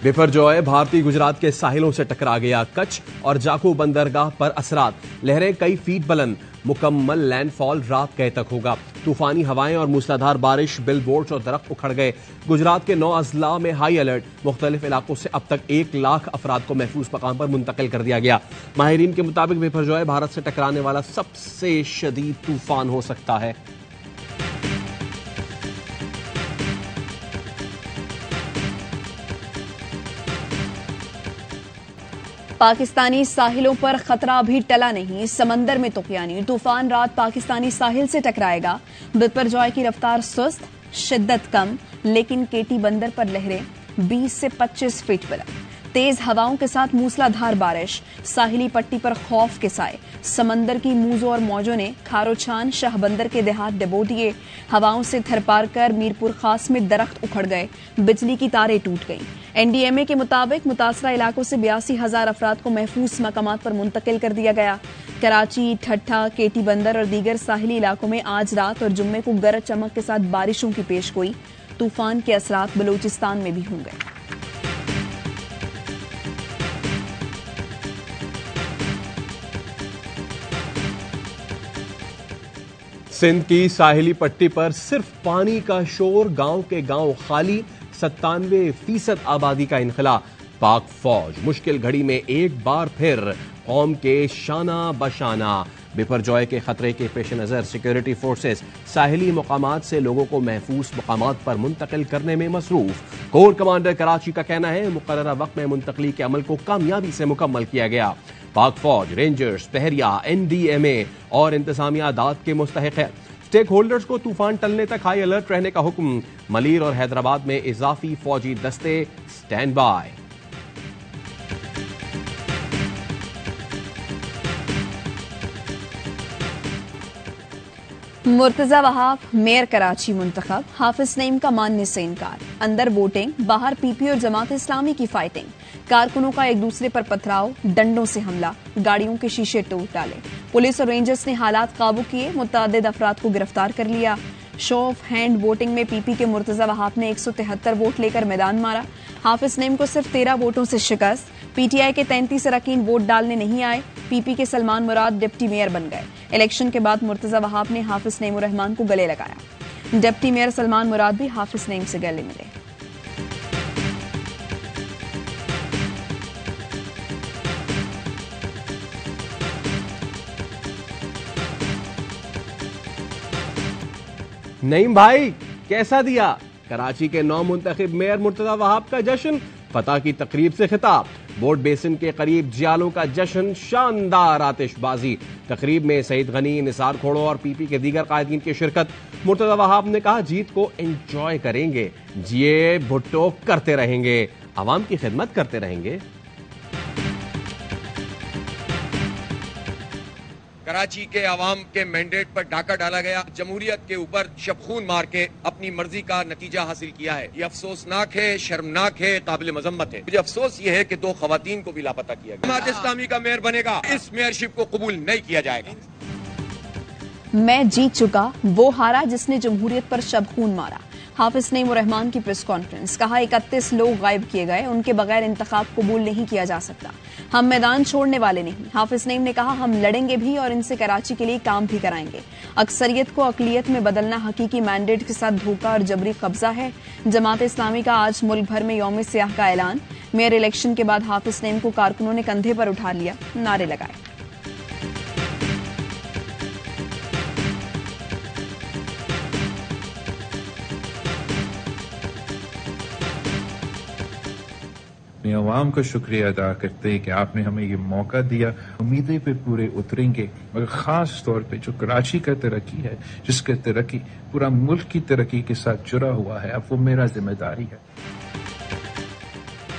बिपरजॉय भारतीय गुजरात के साहिलों से टकरा गया। कच्छ और जाखू बंदरगाह पर असरात, लहरें कई फीट बुलंद। मुकम्मल लैंडफॉल रात गए तक होगा। तूफानी हवाएं और मूसलाधार बारिश, बिल बोर्ड्स और दरख्त उखड़ गए। गुजरात के 9 अजला में हाई अलर्ट। मुख्तलिफ इलाकों से अब तक 1 लाख अफराद को महफूज मकाम पर मुंतकिल कर दिया गया। माहिरीन के मुताबिक बिपरजॉय भारत से टकराने वाला सबसे शदीद तूफान हो सकता है। पाकिस्तानी साहिलों पर खतरा अभी टला नहीं। समंदर में तुफानी तूफान रात पाकिस्तानी साहिल से टकराएगा। बिपरजॉय की रफ्तार सुस्त, शिद्दत कम, लेकिन केटी बंदर पर लहरें 20 से 25 फीट बुलंद। तेज हवाओं के साथ मूसलाधार बारिश, साहिली पट्टी पर खौफ के साए। समंदर की मूजों और मौजों ने खारोछान, शाहबंदर के देहात डबो दिए। हवाओं से थरपार कर मीरपुर खास में दरख्त उखड़ गए, बिजली की तारें टूट गईं। एनडीएमए के मुताबिक मुतासरा इलाकों से 82,000 अफराद को महफूज मकामात पर मुंतकिल कर दिया गया। कराची, ठट्ठा, केटी बंदर और दीगर साहिली इलाकों में आज रात और जुम्मे को गरज चमक के साथ बारिशों की पेशगोई। तूफान के असरात बलूचिस्तान में भी होंगे। सिंध की साहिली पट्टी पर सिर्फ पानी का शोर, गांव के गांव खाली। 97% आबादी का इनखला। पाक फौज मुश्किल घड़ी में एक बार फिर कौम के शाना बशाना। बिपरजॉय के खतरे के पेश नजर सिक्योरिटी फोर्सेस साहिली मकामात से लोगों को महफूज मकामात पर मुंतकिल करने में मसरूफ। कोर कमांडर कराची का कहना है मुकर्ररा वक्त में मुंतकली के अमल को कामयाबी से मुकम्मल किया गया। पाक फौज, रेंजर्स, बहरिया, एनडीएमए और इंतजामिया दाद के मुस्तहिक है। स्टेक होल्डर्स को तूफान टलने तक हाई अलर्ट रहने का हुक्म। मलीर और हैदराबाद में इजाफी फौजी दस्ते stand by. Murtaza Wahab mayor Karachi मुंतखब। हाफिज नईम का मानने से इनकार। अंदर वोटिंग, बाहर पीपी और जमात इस्लामी की फाइटिंग। कारकुनों का एक दूसरे पर पथराव, डंडों से हमला, गाड़ियों के शीशे टूट डाले। पुलिस और रेंजर्स ने हालात काबू किए, मुतअद्दिद अफराद को गिरफ्तार कर लिया। शो ऑफ हैंड वोटिंग में पीपी के मुर्तजा वहाब ने 173 वोट लेकर मैदान मारा। हाफिज नईम को सिर्फ 13 वोटों से शिकस्त। पीटीआई के 33 अरकान वोट डालने नहीं आए। पीपी के सलमान मुराद डिप्टी मेयर बन गए। इलेक्शन के बाद मुर्तजा वहाब ने हाफिज नईम उर रहमान को गले लगाया। डिप्टी मेयर सलमान मुराद भी हाफिज नईम से गले मिले। नईम भाई कैसा दिया कराची के 9 मुंतखब मेयर मुर्तजा वहाब का जश्न। फतह की तकरीब से खिताब। बोट बेसिन के करीब जियालों का जश्न, शानदार आतिशबाजी। तकरीब में सईद गनी, निसार खोड़ो और पीपी के दीगर कायदीन की शिरकत। मुर्तजा वहाब ने कहा जीत को एंजॉय करेंगे, जिए भुट्टो करते रहेंगे, आवाम की खिदमत करते रहेंगे। कराची के आवाम के मैंडेट पर डाका डाला गया। जमहूरियत के ऊपर शबखून मार के अपनी मर्जी का नतीजा हासिल किया है। ये अफसोसनाक है, शर्मनाक है, काबिल मजम्मत है। मुझे अफसोस ये है कि 2 खवातीन को भी लापता किया गया। जमात इस्लामी का मेयर बनेगा, इस मेयरशिप को कबूल नहीं किया जाएगा। मैं जीत चुका, वो हारा जिसने जमहूरियत पर शबखून मारा। हाफिज नईम उर रहमान की प्रेस कॉन्फ्रेंस। कहा 31 लोग गायब किए गए, उनके बगैर इंतखाब कबूल नहीं किया जा सकता। हम मैदान छोड़ने वाले नहीं। हाफिज नईम ने कहा हम लड़ेंगे भी और इनसे कराची के लिए काम भी कराएंगे। अक्सरियत को अकलियत में बदलना हकीकी मैंडेट के साथ धोखा और जबरी कब्जा है। जमात इस्लामी का आज मुल्क भर में यौम सियाह का ऐलान। मेयर इलेक्शन के बाद हाफिज नईम को कारकुनों ने कंधे पर उठा लिया, नारे लगाए। अपने अवाम का शुक्रिया अदा करते हैं कि आपने हमें ये मौका दिया। उम्मीदें पे पूरे उतरेंगे, मगर खास तौर पे जो कराची का तरक्की है, जिसका तरक्की पूरा मुल्क की तरक्की के साथ जुड़ा हुआ है, अब वो मेरा जिम्मेदारी है।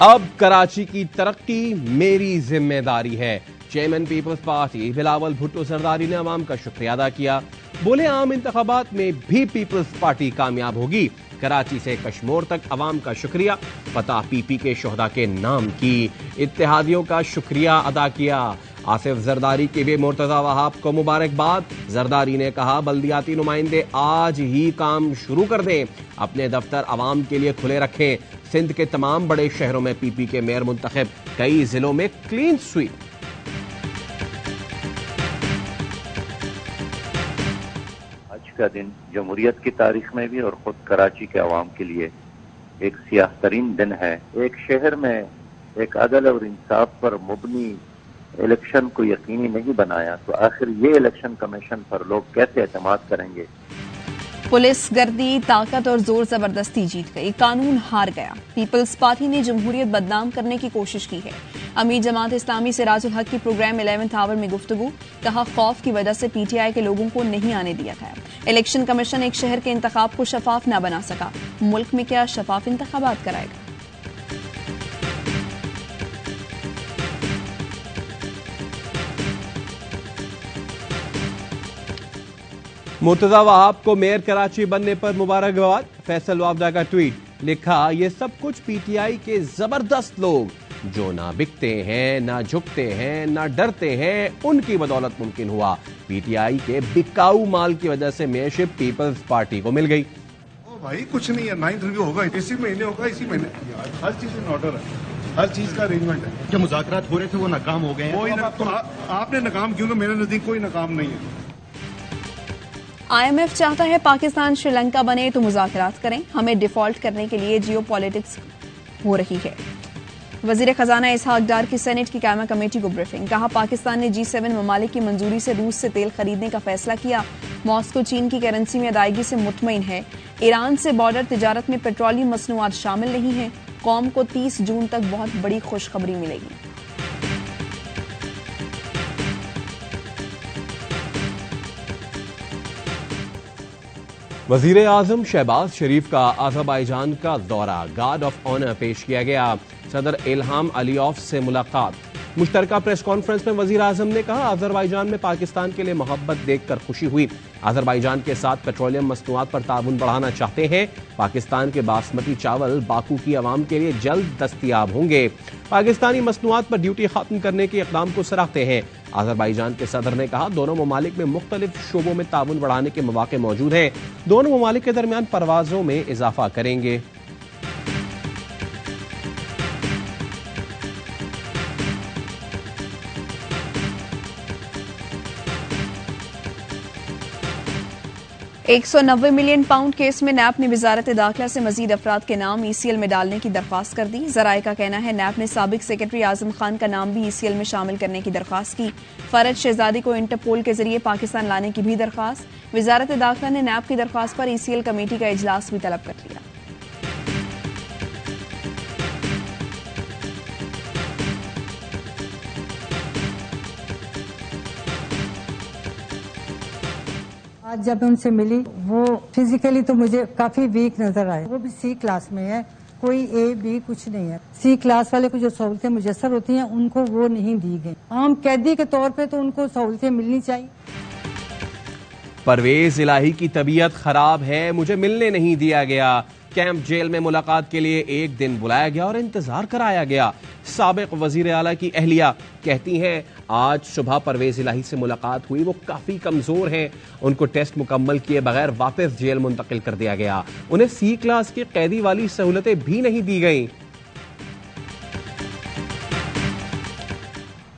अब कराची की तरक्की मेरी जिम्मेदारी है। Chairman Peoples Party Bilawal Bhutto Zardari ने अवाम का शुक्रिया अदा किया। बोले आम इंतखाबात में भी पीपल्स पार्टी कामयाब होगी। कराची से कश्मीर तक अवाम का शुक्रिया। फतह पीपी के शोहदा के नाम की। इत्तेहादियों का शुक्रिया अदा किया। आसिफ जरदारी की भी मुर्तजा वहाब को मुबारकबाद। जरदारी ने कहा, बल्दियाती नुमाइंदे आज ही काम शुरू कर दें, अपने दफ्तर आवाम के लिए खुले रखें। सिंध के तमाम बड़े शहरों में पीपी के मेयर मुंतखब, कई जिलों में क्लीन स्वीप। आज का दिन जमहूरियत की तारीख में भी और खुद कराची के अवाम के लिए एक सियाह तरीन दिन है। एक शहर में एक अदल और इंसाफ पर मुबनी इलेक्शन को यकीनी नहीं बनाया तो आखिर ये इलेक्शन कमीशन पर लोग कैसे एतमाद करेंगे। पुलिस गर्दी, ताकत और जोर जबरदस्ती जीत गई, कानून हार गया। पीपल्स पार्टी ने जमहूरियत बदनाम करने की कोशिश की है। अमीर जमात इस्लामी सिराजुल हक की प्रोग्राम 11th आवर में गुफ्तगू, कहा खौफ की वजह से पीटीआई के लोगों को नहीं आने दिया गया। इलेक्शन कमीशन एक शहर के इंतखाब को शफाफ न बना सका, मुल्क में क्या शफाफ इंतखाबात कराएगा। मुर्तजा वहाब को मेयर कराची बनने पर मुबारकबाद। फैसल वावदा का ट्वीट, लिखा, ये सब कुछ पीटीआई के जबरदस्त लोग जो ना बिकते हैं, ना झुकते हैं, ना डरते हैं, उनकी बदौलत मुमकिन हुआ। पीटीआई के बिकाऊ माल की वजह से मेयरशिप पीपल्स पार्टी को मिल गई। ओ भाई कुछ नहीं है, 9th रिव्यू होगा इसी महीने, होगा इसी महीने। हर चीज इन ऑर्डर है, हर चीज का अरेंजमेंट है। जो मुज़ाकरात हो रहे थे वो नाकाम हो गए हैं। आपने नाकाम क्यों? मेरे नजदीक कोई नाकाम नहीं है। आईएमएफ चाहता है पाकिस्तान श्रीलंका बने तो मुज़ाकरात करें, हमें डिफॉल्ट करने के लिए जियोपॉलिटिक्स हो रही है। वजीर खजाना इसहाक डार की सेनेट की कायमा कमेटी को ब्रीफिंग, कहा पाकिस्तान ने G7 ममालिक की मंजूरी से रूस से तेल खरीदने का फैसला किया। मॉस्को चीन की करेंसी में अदायगी से मुतमईन है। ईरान से बॉर्डर तिजारत में पेट्रोलियम मसनूआत शामिल नहीं है। कौम को 30 जून तक बहुत बड़ी खुशखबरी मिलेगी। वजीर आजम शहबाज शरीफ का अज़रबैजान का दौरा, गार्ड ऑफ ऑनर पेश किया गया। सदर इल्हाम अलीयॉफ से मुलाकात। मुश्तरका प्रेस कॉन्फ्रेंस में वजीर आजम ने कहा, अज़रबैजान में पाकिस्तान के लिए मोहब्बत देखकर खुशी हुई। अज़रबैजान के साथ पेट्रोलियम मसनूआत पर ताउन बढ़ाना चाहते हैं। पाकिस्तान के बासमती चावल बाकू की आवाम के लिए जल्द दस्तयाब होंगे। पाकिस्तानी मसनूआत पर ड्यूटी खत्म करने के इक़दाम को सराहते हैं। अज़रबैजान के सदर ने कहा, दोनों ममालिक में मुख्तलिफ शोबों में ताउन बढ़ाने के मौके मौजूद हैं। दोनों ममालिक के दरमियान परवाजों में इजाफा करेंगे। £190 मिलियन केस में नैब ने वजारत दाखिला से मजीद अफराद के नाम ECL में डालने की दरख्वास्त कर दी। जराये का कहना है नैब ने साबिक सेक्रेटरी आजम खान का नाम भी ECL में शामिल करने की दरख्वास्त की। फरज शहजादी को इंटरपोल के जरिए पाकिस्तान लाने की भी दरख्वास्त। वजारत दाखिला ने नैब की दरख्वास्त पर ECL कमेटी का इजलास भी तलब कर लिया। आज जब उनसे मिली, वो फिजिकली तो मुझे काफी वीक नजर आए। वो भी C क्लास में है, कोई A B कुछ नहीं है। C क्लास वाले को जो सहूलतें मुयस्सर होती हैं उनको वो नहीं दी गई। आम कैदी के तौर पे तो उनको सहूलतें मिलनी चाहिए। परवेज इलाही की तबीयत खराब है, मुझे मिलने नहीं दिया गया। कैंप जेल में मुलाकात के लिए एक दिन बुलाया गया और इंतजार कराया गया। साबिक वजीर आला की अहलिया कहती हैं, आज सुबह परवेज इलाही से मुलाकात हुई, वो काफी कमजोर हैं। उनको टेस्ट मुकम्मल किए बगैर वापस जेल मुंतकिल कर दिया गया। उन्हें C क्लास की कैदी वाली सहूलतें भी नहीं दी गई।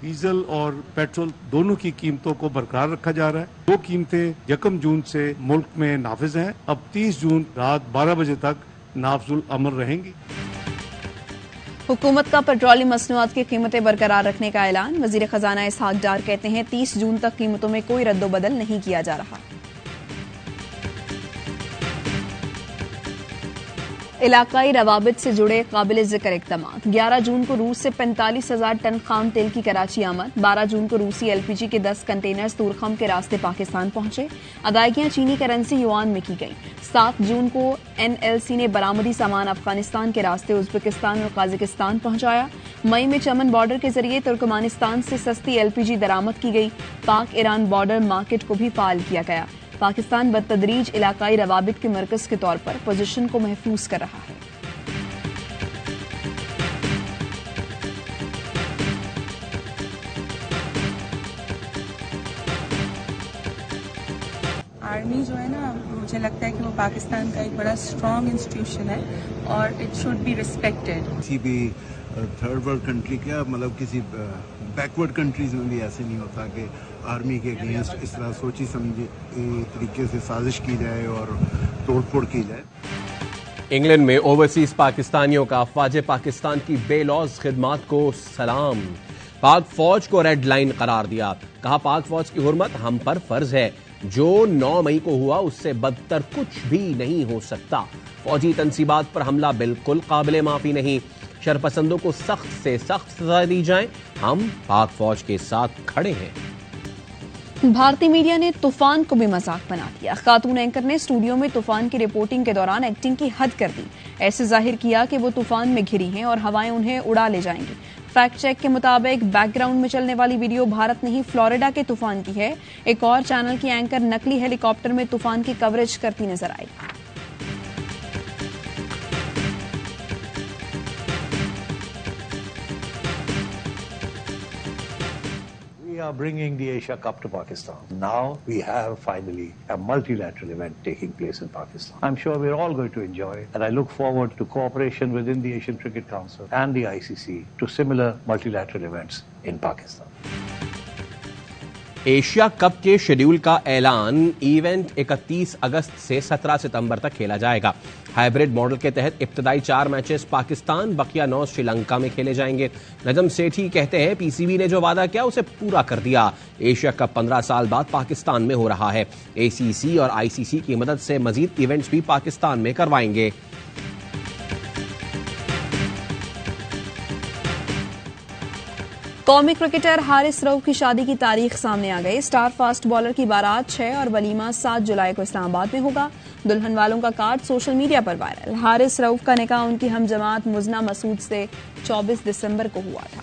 डीजल और पेट्रोल दोनों की कीमतों को बरकरार रखा जा रहा है। दो कीमतें 1 जून से मुल्क में नाफिज हैं। अब 30 जून रात 12 बजे तक नाफजुल अमल रहेंगी। हुकूमत का पेट्रोलियम मसनूआत की कीमतें बरकरार रखने का ऐलान। वजीर खजाना इसहाक डार कहते हैं 30 जून तक कीमतों में कोई रद्दोबदल नहीं किया जा रहा। इलाकाई रवाबित से जुड़े काबिल जिक्र इक़दामात। 11 जून को रूस से 45,000 टन खाम तेल की कराची आमद। 12 जून को रूसी LPG के 10 कंटेनर्स तूरखम के रास्ते पाकिस्तान पहुंचे। अदायगियां चीनी करेंसी युआन में की गईं। 7 जून को NLC ने बरामदी सामान अफगानिस्तान के रास्ते उज्बेकिस्तान और काजिकिस्तान पहुंचाया। मई में चमन बॉर्डर के जरिए तुर्कमानिस्तान से सस्ती LPG दरामद की गई। पाक ईरान बॉर्डर मार्केट को भी फाल किया गया। पाकिस्तान बतदरीज इलाकाई रवाबित के मरकज के तौर पर पोजीशन को महफूज कर रहा है। आर्मी जो है ना, मुझे लगता है कि वो पाकिस्तान का एक बड़ा स्ट्रॉन्ग इंस्टीट्यूशन है और इट शुड बी रिस्पेक्टेड। किसी भी थर्ड वर्ल्ड कंट्री का मतलब किसी बैकवर्ड कंट्रीज में भी ऐसे नहीं होता कि आर्मी के अगेंस्ट इस तरह सोची समझी तरीके से साजिश की जाए और तोड़फोड़ की जाए। इंग्लैंड में ओवरसीज पाकिस्तानियों का अफवाज पाकिस्तान की बेलौज खिदमात को सलाम। पाक फौज को रेड लाइन करार दिया। कहा, पाक फौज की हुर्मत हम पर फर्ज है। जो 9 मई को हुआ उससे बदतर कुछ भी नहीं हो सकता। फौजी तनसीबात पर हमला बिल्कुल काबिले माफी नहीं। शरपसंदों को सख्त से सख्त सजा दी जाए। हम पाक फौज के साथ खड़े हैं। भारतीय मीडिया ने तूफान को भी मजाक बना दिया। खातून एंकर ने स्टूडियो में तूफान की रिपोर्टिंग के दौरान एक्टिंग की हद कर दी। ऐसे जाहिर किया कि वो तूफान में घिरी हैं और हवाएं उन्हें उड़ा ले जाएंगी। फैक्ट चेक के मुताबिक बैकग्राउंड में चलने वाली वीडियो भारत नहीं फ्लोरिडा के तूफान की है। एक और चैनल की एंकर नकली हेलीकॉप्टर में तूफान की कवरेज करती नजर आई। We are bringing the Asia Cup to Pakistan. Now we have finally a multilateral event taking place in Pakistan. I'm sure we're all going to enjoy it, and I look forward to cooperation within the Asian Cricket Council and the ICC to similar multilateral events in Pakistan. Asia cup के schedule का ऐलान। Event 31 अगस्त से 17 सितंबर तक खेला जाएगा। Hybrid model के तहत इब्तदाई 4 मैचेस पाकिस्तान, बकिया 9 श्रीलंका में खेले जाएंगे। नजम सेठी कहते हैं, पीसीबी ने जो वादा किया उसे पूरा कर दिया। एशिया कप 15 साल बाद पाकिस्तान में हो रहा है। एसीसी और आईसीसी की मदद से मजीद इवेंट्स भी पाकिस्तान में करवाएंगे। कौमी क्रिकेटर हारिस रऊफ की शादी की तारीख सामने आ गई। स्टार फास्ट बॉलर की बारात 6 और वलीमा 7 जुलाई को इस्लामाबाद में होगा। दुल्हन वालों का कार्ड सोशल मीडिया पर वायरल। हारिस रऊफ का निकाह उनकी हमजमात मुजना मसूद से 24 दिसंबर को हुआ था।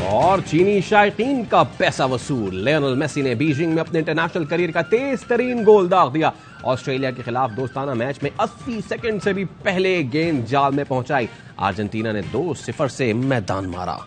और चीनी शायकीन का पैसा वसूल। लियोनेल मेसी ने बीजिंग में अपने इंटरनेशनल करियर का तेज तरीन गोल दाग दिया। ऑस्ट्रेलिया के खिलाफ दोस्ताना मैच में 80 सेकंड से भी पहले गेंद जाल में पहुंचाई। अर्जेंटीना ने 2-0 से मैदान मारा।